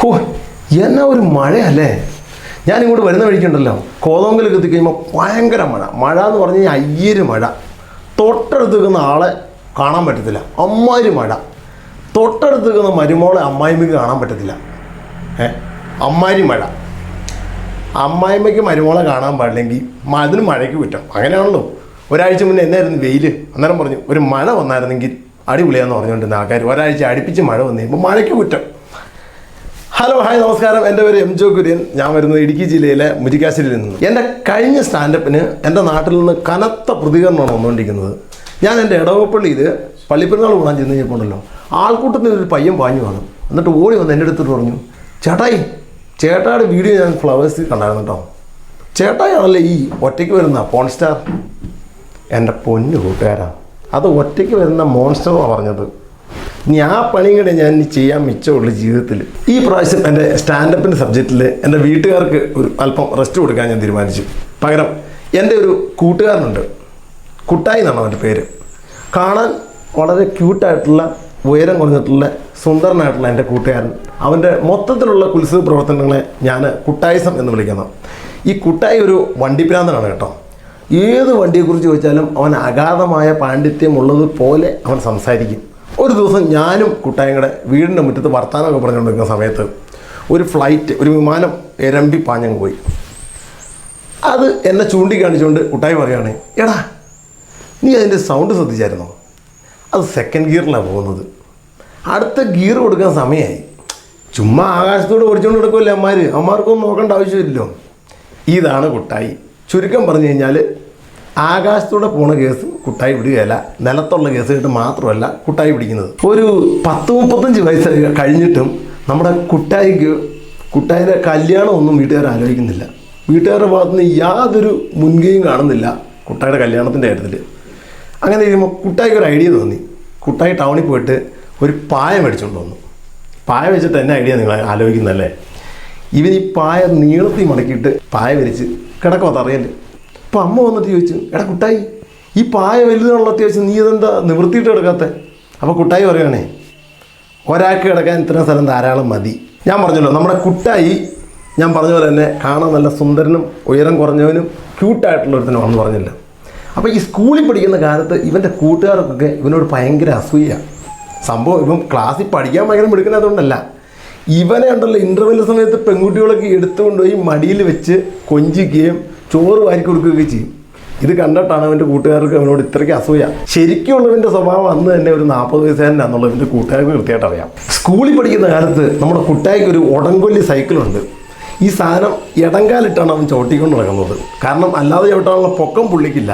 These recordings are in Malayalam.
ഹോ, എന്നാ ഒരു മഴയല്ലേ. ഞാനിങ്ങോട്ട് വരുന്ന വഴിക്കുണ്ടല്ലോ, കോതോങ്കലൊക്കെ എത്തിക്കഴിയുമ്പോൾ ഭയങ്കര മഴ എന്ന് പറഞ്ഞു കഴിഞ്ഞാൽ അയ്യര് മഴ. തൊട്ടടുത്ത് നിൽക്കുന്ന ആളെ കാണാൻ പറ്റത്തില്ല, അമ്മാതിരി മഴ. തൊട്ടടുത്ത് നിൽക്കുന്ന മരുമോളെ അമ്മായിമ്മയ്ക്ക് കാണാൻ പറ്റത്തില്ല, അമ്മാതിരി മഴ. അമ്മായിമ്മയ്ക്ക് മരുമോളെ കാണാൻ പാടില്ലെങ്കിൽ അതിന് മഴയ്ക്ക് കുറ്റം. അങ്ങനെയാണല്ലോ. ഒരാഴ്ച മുന്നേ എന്നായിരുന്നു വെയിൽ, അന്നേരം പറഞ്ഞു ഒരു മഴ വന്നായിരുന്നെങ്കിൽ അടിപൊളിയാന്ന് പറഞ്ഞുകൊണ്ടിരുന്ന ആൾക്കാർ ഒരാഴ്ച അടുപ്പിച്ച് മഴ വന്നു കഴിയുമ്പോൾ മഴയ്ക്ക് കുറ്റം. ഹലോ, ഹായ്, നമസ്കാരം. എൻ്റെ പേര് എം ജോ കുര്യൻ. ഞാൻ വരുന്നത് ഇടുക്കി ജില്ലയിലെ മുരിക്കാശ്ശേരിയിൽ നിന്ന്. എൻ്റെ കഴിഞ്ഞ സ്റ്റാൻഡപ്പിന് എൻ്റെ നാട്ടിൽ നിന്ന് കനത്ത പ്രതികരണമാണ് വന്നുകൊണ്ടിരിക്കുന്നത്. ഞാൻ എൻ്റെ ഇടവപ്പള്ളിയിൽ പള്ളിപ്പെരുന്നാൾ കൂടാൻ ചെന്ന് കഴിഞ്ഞപ്പോണ്ടല്ലോ, ആൾക്കൂട്ടത്തിൽ ഒരു പയ്യൻ പാഞ്ഞു കാണും. എന്നിട്ട് ഓടി വന്ന് എൻ്റെ അടുത്തിട്ട് പറഞ്ഞു, ചേട്ടായുടെ വീഡിയോ ഞാൻ ഫ്ലവേഴ്സിൽ കണ്ടായിരുന്നു കേട്ടോ. ചേട്ടായാണല്ലേ ഈ ഒറ്റയ്ക്ക് വരുന്ന പോൺ സ്റ്റാർ? എൻ്റെ പൊന്നു കൂട്ടുകാരാ, അത് ഒറ്റയ്ക്ക് വരുന്ന മോൺസ്റ്ററാണ് പറഞ്ഞത്. ഇനി ആ പണിയും കൂടെ ഞാൻ ഇനി ചെയ്യാൻ മിച്ചമുള്ളൂ ജീവിതത്തിൽ. ഈ പ്രാവശ്യം എൻ്റെ സ്റ്റാൻഡപ്പിൻ്റെ സബ്ജക്റ്റിൽ എൻ്റെ വീട്ടുകാർക്ക് ഒരു അല്പം റെസ്റ്റ് കൊടുക്കാൻ ഞാൻ തീരുമാനിച്ചു. പകരം എൻ്റെ ഒരു കൂട്ടുകാരനുണ്ട്, കുട്ടായി എന്നാണ് അവൻ്റെ പേര്. കാണാൻ വളരെ ക്യൂട്ടായിട്ടുള്ള, ഉയരം കുറഞ്ഞിട്ടുള്ള, സുന്ദരനായിട്ടുള്ള എൻ്റെ കൂട്ടുകാരൻ. അവൻ്റെ മൊത്തത്തിലുള്ള കുത്സവ പ്രവർത്തനങ്ങളെ ഞാൻ കുട്ടായിസം എന്ന് വിളിക്കുന്നു. ഈ കുട്ടായി ഒരു വണ്ടിപ്രാന്തനാണ് കേട്ടോ. ഏത് വണ്ടിയെക്കുറിച്ച് ചോദിച്ചാലും അവൻ അഗാധമായ പാണ്ഡിത്യമുള്ളതുപോലെ അവൻ സംസാരിക്കും. ഒരു ദിവസം ഞാനും കുട്ടായും കൂടെ വീടിൻ്റെ മുറ്റത്ത് വർത്താനമൊക്കെ പറഞ്ഞുകൊണ്ടിരിക്കുന്ന സമയത്ത് ഒരു വിമാനം എരമ്പി പാഞ്ഞങ്ങ് പോയി. അത് എന്നെ ചൂണ്ടിക്കാണിച്ചുകൊണ്ട് കുട്ടായി പറയുകയാണ്, എടാ നീ അതിൻ്റെ സൗണ്ട് ശ്രദ്ധിച്ചായിരുന്നോ? അത് സെക്കൻഡ് ഗിയറിലാണ് പോകുന്നത്. അടുത്ത ഗിയർ കൊടുക്കാൻ സമയമായി. ചുമ്മാ ആകാശത്തോട് ഓടിച്ചുകൊണ്ട് കൊടുക്കുമല്ലേ അമ്മമാർക്കൊന്നും നോക്കേണ്ട ആവശ്യമില്ലല്ലോ. ഇതാണ് കുട്ടായി. ചുരുക്കം പറഞ്ഞു കഴിഞ്ഞാൽ ആകാശത്തൂടെ പോണ കേസ് കുട്ടായി വിടുകയല്ല, നിലത്തുള്ള കേസ് കേട്ട് മാത്രമല്ല കുട്ടായി പിടിക്കുന്നത്. ഒരു 30-35 വയസ്സ് കഴിഞ്ഞിട്ടും നമ്മുടെ കുട്ടായിയുടെ കല്യാണമൊന്നും വീട്ടുകാർ ആലോചിക്കുന്നില്ല. വീട്ടുകാരുടെ ഭാഗത്തുനിന്ന് യാതൊരു മുൻകൈയും കാണുന്നില്ല കുട്ടായിയുടെ കല്യാണത്തിൻ്റെ കാര്യത്തിൽ. അങ്ങനെ കഴിയുമ്പോൾ കുട്ടായിക്ക് ഒരു ഐഡിയ തോന്നി. കുട്ടായി ടൗണിൽ പോയിട്ട് ഒരു പായ മേടിച്ചുകൊണ്ട് വന്നു. പായ വെച്ചിട്ട് എന്നെ ഐഡിയ നിങ്ങൾ ആലോചിക്കുന്നതല്ലേ. ഇവൻ ഈ പായ നീളത്തിൽ മടക്കിയിട്ട് പായ വിരിച്ച് കിടക്കുമോ അറിയല്ലേ. അപ്പോൾ അമ്മ വന്നിട്ട് ചോദിച്ചു, എടാ കുട്ടായി, ഈ പായ വലുതാണല്ലോ അത്യാവശ്യം, നീ ഇതെന്താ നിവൃത്തിയിട്ട് കിടക്കാത്ത? അപ്പോൾ കുട്ടായി പറയുകയാണേ, ഒരാൾക്ക് കിടക്കാൻ ഇത്രയും സ്ഥലം ധാരാളം മതി. ഞാൻ പറഞ്ഞല്ലോ, നമ്മുടെ കുട്ടായി ഞാൻ പറഞ്ഞ പോലെ തന്നെ കാണാൻ നല്ല സുന്ദരനും ഉയരം കുറഞ്ഞവനും ക്യൂട്ടായിട്ടുള്ളൊരുത്തനും വന്ന് പറഞ്ഞില്ല. അപ്പോൾ ഈ സ്കൂളിൽ പഠിക്കുന്ന കാലത്ത് ഇവൻ്റെ കൂട്ടുകാർക്കൊക്കെ ഇവനോട് ഭയങ്കര അസൂയ. സംഭവം ഇവൻ ക്ലാസ്സിൽ പഠിക്കാൻ ഭയങ്കര മിടുക്കുന്നതുകൊണ്ടല്ല, ഇവനെ ഉണ്ടല്ലോ ഇൻ്റർവെൽ സമയത്ത് പെൺകുട്ടികളൊക്കെ എടുത്തുകൊണ്ടുപോയി മടിയിൽ വെച്ച് കൊഞ്ചിക്കുകയും ചോറ് വാരി കൊടുക്കുകയൊക്കെ ചെയ്യും. ഇത് കണ്ടിട്ടാണ് അവൻ്റെ കൂട്ടുകാർക്ക് അവനോട് ഇത്രയ്ക്ക് അസൂയ. ശരിക്കുള്ളവൻ്റെ സ്വഭാവം അന്ന് തന്നെ ഒരു 40 വയസ്സുകാരനാണെന്നുള്ളത് ഇവൻ്റെ കൂട്ടുകാർക്ക് കൃത്യമായിട്ട് അറിയാം. സ്കൂളിൽ പഠിക്കുന്ന കാലത്ത് നമ്മുടെ കുട്ടായിക്ക് ഒരു ഉടങ്കൊല്ലി സൈക്കിളുണ്ട്. ഈ സാധനം ഇടങ്കാലിട്ടാണ് അവൻ ചവിട്ടിക്കൊണ്ട് നടക്കുന്നത്. കാരണം അല്ലാതെ ചവിട്ടാനുള്ള പൊക്കം പുള്ളിക്കില്ല.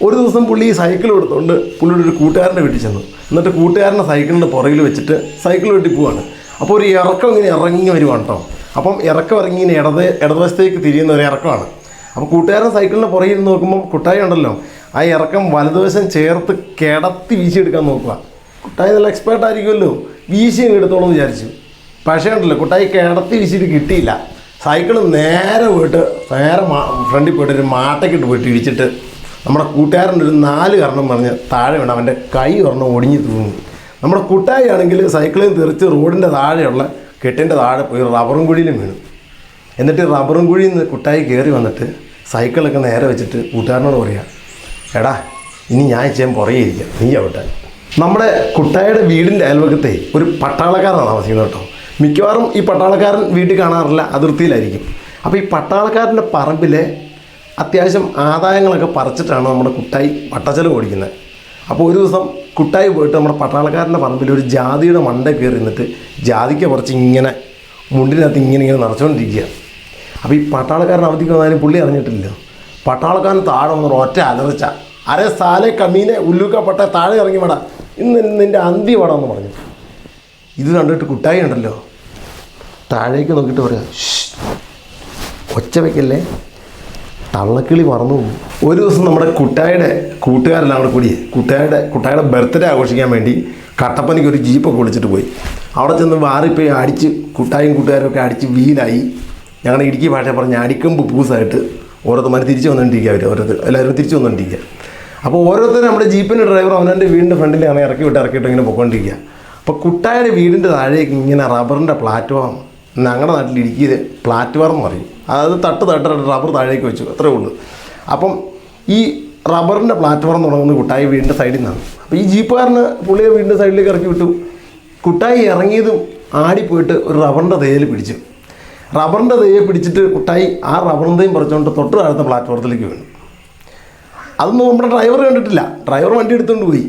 ഒരു ദിവസം പുള്ളി ഈ സൈക്കിൾ എടുത്തുകൊണ്ട് പുള്ളിയുടെ ഒരു കൂട്ടുകാരൻ്റെ വീട്ടിൽ ചെന്നു. എന്നിട്ട് കൂട്ടുകാരൻ്റെ സൈക്കിളിൻ്റെ പുറകിൽ വെച്ചിട്ട് സൈക്കിൾ വെട്ടി പോവാണ്. അപ്പോൾ ഒരു ഇറക്കം ഇങ്ങനെ ഇറങ്ങി വരുവാണ് കേട്ടോ. അപ്പം ഇറക്കം ഇറങ്ങി ഇങ്ങനെ ഇടതുവശത്തേക്ക് തിരിയുന്ന ഒരു ഇറക്കമാണ്. അപ്പോൾ കൂട്ടുകാരൻ സൈക്കിളിൻ്റെ പുറകിൽ നോക്കുമ്പം കുട്ടായി ഉണ്ടല്ലോ, ആ ഇറക്കം വലതുവശം ചേർത്ത് കിടത്തി വീശിയെടുക്കാൻ നോക്കുക. കുട്ടായി നല്ല എക്സ്പേർട്ട് ആയിരിക്കുമല്ലോ, വീശിയും എടുത്തോളം എന്ന് വിചാരിച്ചു. പക്ഷേ ഉണ്ടല്ലോ, കുട്ടായി കിടത്തി വീശിയിട്ട് കിട്ടിയില്ല. സൈക്കിൾ നേരെ ഫ്രണ്ടിൽ പോയിട്ട് ഒരു മാട്ടയ്ക്കിട്ട് പോയിട്ട് ഇടിച്ചിട്ട് നമ്മുടെ കൂട്ടുകാരൻ്റെ ഒരു 4 കരണം പറഞ്ഞ് താഴെ വീണ് അവൻ്റെ കൈ ഒരെണ്ണം ഒടിഞ്ഞ് തൂങ്ങി. നമ്മുടെ കുട്ടായി ആണെങ്കിൽ സൈക്കിളിൽ തെറിച്ച് റോഡിൻ്റെ താഴെയുള്ള കെട്ടിൻ്റെ താഴെ പോയി റബ്ബറും കുഴിയിലും വീണു. എന്നിട്ട് റബ്ബറും കുഴിയിൽ നിന്ന് കുട്ടായി കയറി വന്നിട്ട് സൈക്കിളൊക്കെ നേരെ വെച്ചിട്ട് കൂട്ടുകാരനോട് പറയുക, എടാ ഇനി ഞാൻ ചെയ്യാൻ പുറകെ ഇരിക്കാം, നീ ചവിട്ടാൻ. നമ്മുടെ കുട്ടായിയുടെ വീടിൻ്റെ അയൽവക്കത്തെ ഒരു പട്ടാളക്കാരനാണ് താമസിക്കുന്നത് കേട്ടോ. മിക്കവാറും ഈ പട്ടാളക്കാരൻ വീട്ടിൽ കാണാറില്ല, അതിർത്തിയിലായിരിക്കും. അപ്പോൾ ഈ പട്ടാളക്കാരൻ്റെ പറമ്പിലെ അത്യാവശ്യം ആദായങ്ങളൊക്കെ പറിച്ചിട്ടാണ് നമ്മുടെ കുട്ടായി വട്ടച്ചെലവ് ഓടിക്കുന്നത്. അപ്പോൾ ഒരു ദിവസം കുട്ടായി പോയിട്ട് നമ്മുടെ പട്ടാളക്കാരൻ്റെ പറമ്പിൽ ഒരു ജാതിയുടെ മണ്ട കയറി നിന്നിട്ട് ജാതിക്ക പറിച്ച് ഇങ്ങനെ മുണ്ടിനകത്ത് ഇങ്ങനെ നിറച്ചുകൊണ്ടിരിക്കുക. അപ്പോൾ ഈ പട്ടാളക്കാരൻ അവധിക്ക് വന്നാലും പുള്ളി അറിഞ്ഞിട്ടില്ല. പട്ടാളക്കാരൻ താഴെ വന്നൊരു ഒറ്റ അലർച്ച, അരേ സാലെ കമീനെ ഉല്ലൂക്കപ്പെട്ട താഴെ ഇറങ്ങി വേടാ, ഇന്ന് നിൻ്റെ അന്തി വേണമെന്ന് പറഞ്ഞു. ഇത് കണ്ടിട്ട് കുട്ടായി ഉണ്ടല്ലോ താഴേക്ക് നോക്കിയിട്ട് പറയാം, ഒച്ച വയ്ക്കല്ലേ, തള്ളക്കിളി മറന്നു പോകും. ഒരു ദിവസം നമ്മുടെ കുട്ടായിയുടെ കൂട്ടുകാരെല്ലാം കൂടെ കൂടി കുട്ടായിയുടെ ബർത്ത്ഡേ ആഘോഷിക്കാൻ വേണ്ടി കട്ടപ്പനയ്ക്ക് ഒരു ജീപ്പൊക്കെ വിളിച്ചിട്ട് പോയി. അവിടെ ചെന്ന് വാറിപ്പോയി അടിച്ച് കുട്ടായും കൂട്ടുകാരൊക്കെ അടിച്ച് വീലായി. ഞങ്ങളുടെ ഇടുക്കി ഭാഷ പറഞ്ഞ് അടിക്കമ്പ് പൂസായിട്ട് ഓരോരുത്തന്മാർ തിരിച്ചു വന്നുകൊണ്ടിരിക്കുക. എല്ലാവരും തിരിച്ചു വന്നുകൊണ്ടിരിക്കുക. അപ്പോൾ ഓരോരുത്തരും നമ്മുടെ ജീപ്പിൻ്റെ ഡ്രൈവർ അവനവൻ്റെ വീടിൻ്റെ ഫ്രണ്ടിലാണ് ഇറക്കിയിട്ട് ഇങ്ങനെ പോയിക്കൊണ്ടിരിക്കുക. അപ്പോൾ കുട്ടായുടെ വീടിൻ്റെ താഴേക്ക് ഇങ്ങനെ റബ്ബറിൻ്റെ പ്ലാറ്റ്ഫോം ഞങ്ങളുടെ നാട്ടിൽ ഇടുക്കിയിൽ പ്ലാറ്റ്ഫോം എന്ന് പറയും. അതായത് തട്ട് റബ്ബർ താഴേക്ക് വെച്ചു, അത്രേ ഉള്ളൂ. അപ്പം ഈ റബ്ബറിൻ്റെ പ്ലാറ്റ്ഫോം തുടങ്ങുന്നത് കുട്ടായി വീടിൻ്റെ സൈഡിൽ നിന്നാണ്. അപ്പോൾ ഈ ജീപ്പുകാരന് പുള്ളിയെ വീടിൻ്റെ സൈഡിലേക്ക് ഇറക്കി വിട്ടു. കുട്ടായി ഇറങ്ങിയതും ആടിപ്പോയിട്ട് ഒരു റബ്ബറിൻ്റെ തേയിൽ പിടിച്ചു. റബ്ബറിൻ്റെ തേയെ പിടിച്ചിട്ട് കുട്ടായി ആ റബ്ബറിൻ്റെയും പറിച്ചുകൊണ്ട് തൊട്ട് താഴത്തെ പ്ലാറ്റ്ഫോമത്തിലേക്ക് വീണു. അതൊന്നും നമ്മുടെ ഡ്രൈവർ കണ്ടിട്ടില്ല. ഡ്രൈവർ വണ്ടി എടുത്തുകൊണ്ട് പോയി.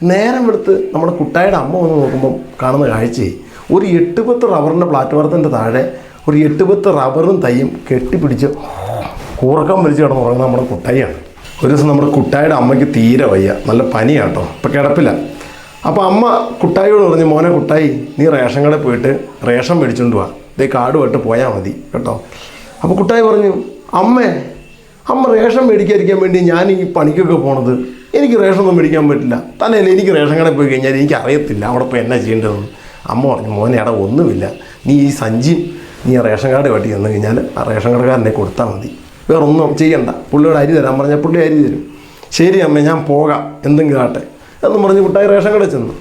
നേരം എടുത്ത് നമ്മുടെ കുട്ടായിയുടെ അമ്മ വന്ന് നോക്കുമ്പം കാണുന്ന കാഴ്ചയായി ഒരു 8-10 റബ്ബറിൻ്റെ പ്ലാറ്റ്ഫോമത്തിൻ്റെ താഴെ ഒരു 8-10 റബ്ബറും തൈയും കെട്ടിപ്പിടിച്ച് കൂറക്കം വലിച്ച് കിടന്നുറങ്ങുന്ന നമ്മുടെ കുട്ടായിയാണ്. ഒരു ദിവസം നമ്മുടെ കുട്ടായിയുടെ അമ്മയ്ക്ക് തീരെ വയ്യ, നല്ല പനിയാട്ടോ, ഇപ്പം കിടപ്പില്ല. അപ്പോൾ അമ്മ കുട്ടായിയോട് പറഞ്ഞു, മോനെ കുട്ടായി, നീ റേഷൻ കടയിൽ പോയിട്ട് റേഷൻ മേടിച്ചുകൊണ്ട് വാ, ഇതേ കാർഡുമായിട്ട് പോയാൽ മതി കേട്ടോ. അപ്പോൾ കുട്ടായി പറഞ്ഞു, അമ്മ റേഷൻ മേടിക്കാതിരിക്കാൻ വേണ്ടി ഞാൻ ഈ പണിക്കൊക്കെ പോണത്, എനിക്ക് റേഷനൊന്നും മേടിക്കാൻ പറ്റില്ല. തന്നെയല്ലേ എനിക്ക് റേഷൻ കടയിൽ പോയി കഴിഞ്ഞാൽ എനിക്ക് അറിയത്തില്ല അവിടെ പോയി എന്നാ ചെയ്യേണ്ടതെന്ന്. അമ്മ പറഞ്ഞു, മോനെ അവിടെ ഒന്നുമില്ല, നീ ഈ സഞ്ചിയും നീ റേഷൻ കാർഡ് കാട്ടി തന്നു കഴിഞ്ഞാൽ ആ റേഷൻ കടക്കാരനെ കൊടുത്താൽ മതി, വേറെ ഒന്നും ചെയ്യണ്ട. പുള്ളിയോട് അരി തരാൻ പറഞ്ഞാൽ പുള്ളി അരി തരും. ശരി അമ്മ, ഞാൻ പോകാം, എന്തെങ്കിലും ആട്ടെ എന്നും പറഞ്ഞ് കുട്ടായി റേഷൻ കടയിൽ ചെന്നു.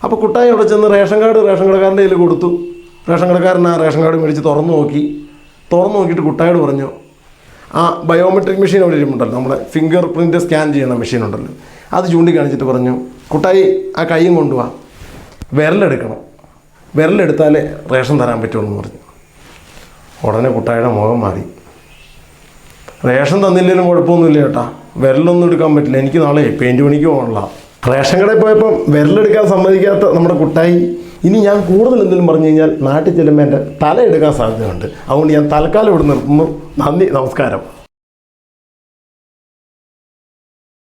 അപ്പോൾ കുട്ടായി അവിടെ ചെന്ന് റേഷൻ കടക്കാരൻ്റെ കയ്യിൽ കൊടുത്തു. റേഷൻ കടക്കാരൻ ആ റേഷൻ കാർഡ് മേടിച്ച് തുറന്നു നോക്കിയിട്ട് കുട്ടായോട് പറഞ്ഞു, ആ ബയോമെട്രിക് മെഷീൻ അവിടെ ഇരിപ്പുണ്ടല്ലോ, നമ്മുടെ ഫിംഗർ പ്രിൻ്റ് സ്കാൻ ചെയ്യുന്ന മെഷീൻ ഉണ്ടല്ലോ, അത് ചൂണ്ടിക്കാണിച്ചിട്ട് പറഞ്ഞു, കുട്ടായി ആ കൈയും കൊണ്ടുപോവാ, വിരലെടുത്താലേ റേഷൻ തരാൻ പറ്റുള്ളൂ എന്ന് പറഞ്ഞു. ഉടനെ കുട്ടായിയുടെ മുഖം മാറി. റേഷൻ തന്നില്ലെങ്കിലും കുഴപ്പമൊന്നുമില്ല ചേട്ടാ, വിരലൊന്നും എടുക്കാൻ പറ്റില്ല, എനിക്ക് നാളെ പെയിൻറ്റ് പണിക്ക് പോകണല്ല. റേഷൻ കടയിൽ പോയപ്പം വിരലെടുക്കാൻ സമ്മതിക്കാത്ത നമ്മുടെ കുട്ടായി ഇനി ഞാൻ കൂടുതൽ എന്തെങ്കിലും പറഞ്ഞു കഴിഞ്ഞാൽ നാട്ടിൽ ചെല്ലുമ്പോൾ എൻ്റെ തല എടുക്കാൻ സാധ്യതയുണ്ട്. അതുകൊണ്ട് ഞാൻ തൽക്കാലം ഇവിടെ നിർത്തുന്നു. നന്ദി, നമസ്കാരം.